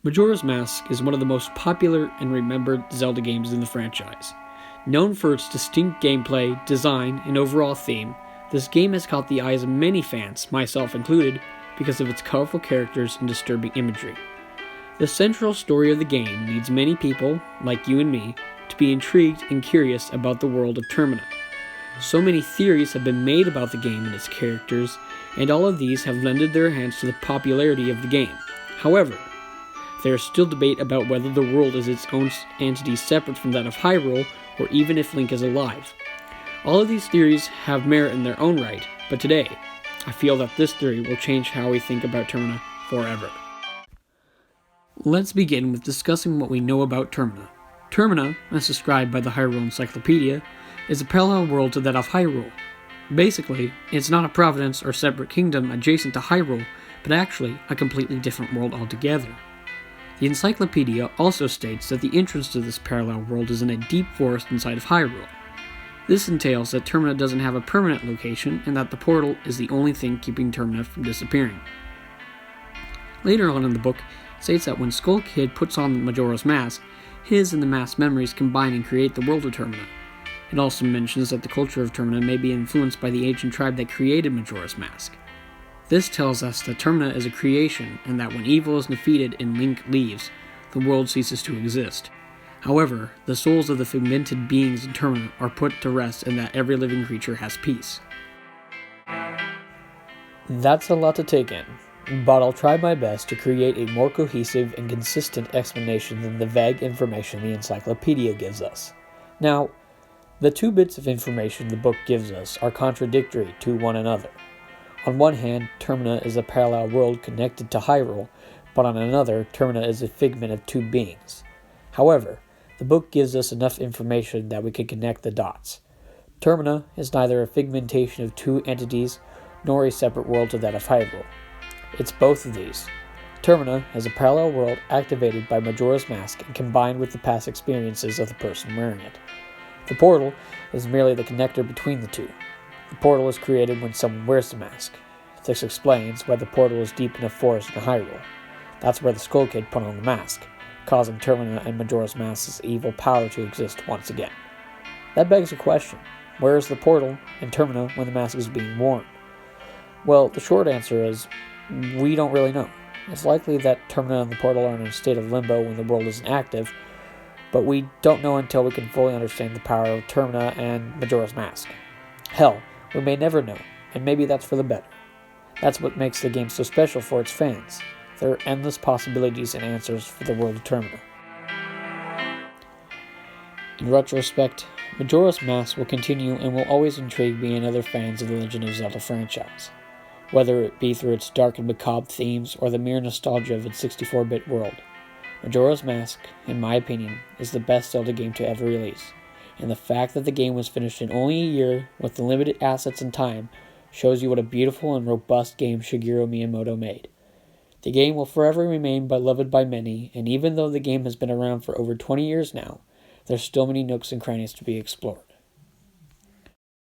Majora's Mask is one of the most popular and remembered Zelda games in the franchise. Known for its distinct gameplay, design, and overall theme, this game has caught the eyes of many fans, myself included, because of its colorful characters and disturbing imagery. The central story of the game leads many people, like you and me, to be intrigued and curious about the world of Termina. So many theories have been made about the game and its characters, and all of these have lended their hands to the popularity of the game. However, there is still debate about whether the world is its own entity separate from that of Hyrule, or even if Link is alive. All of these theories have merit in their own right, but today, I feel that this theory will change how we think about Termina forever. Let's begin with discussing what we know about Termina. Termina, as described by the Hyrule Encyclopedia, is a parallel world to that of Hyrule. Basically, it's not a province or separate kingdom adjacent to Hyrule, but actually a completely different world altogether. The encyclopedia also states that the entrance to this parallel world is in a deep forest inside of Hyrule. This entails that Termina doesn't have a permanent location and that the portal is the only thing keeping Termina from disappearing. Later on in the book, it states that when Skull Kid puts on Majora's Mask, his and the mask's memories combine and create the world of Termina. It also mentions that the culture of Termina may be influenced by the ancient tribe that created Majora's Mask. This tells us that Termina is a creation, and that when evil is defeated and Link leaves, the world ceases to exist. However, the souls of the figmented beings in Termina are put to rest, and that every living creature has peace. That's a lot to take in, but I'll try my best to create a more cohesive and consistent explanation than the vague information the encyclopedia gives us. Now, the two bits of information the book gives us are contradictory to one another. On one hand, Termina is a parallel world connected to Hyrule, but on another, Termina is a figment of two beings. However, the book gives us enough information that we can connect the dots. Termina is neither a figmentation of two entities, nor a separate world to that of Hyrule. It's both of these. Termina is a parallel world activated by Majora's Mask and combined with the past experiences of the person wearing it. The portal is merely the connector between the two. The portal is created when someone wears the mask. This explains why the portal is deep in a forest in Hyrule. That's where the Skull Kid put on the mask, causing Termina and Majora's Mask's evil power to exist once again. That begs a question. Where is the portal and Termina when the mask is being worn? Well, the short answer is, we don't really know. It's likely that Termina and the portal are in a state of limbo when the world isn't active, but we don't know until we can fully understand the power of Termina and Majora's Mask. Hell, we may never know, and maybe that's for the better. That's what makes the game so special for its fans. There are endless possibilities and answers for the world of Termina. In retrospect, Majora's Mask will continue and will always intrigue me and other fans of the Legend of Zelda franchise, whether it be through its dark and macabre themes or the mere nostalgia of its 64-bit world. Majora's Mask, in my opinion, is the best Zelda game to ever release, and the fact that the game was finished in only a year with the limited assets and time shows you what a beautiful and robust game Shigeru Miyamoto made. The game will forever remain beloved by many, and even though the game has been around for over 20 years now, there's still many nooks and crannies to be explored.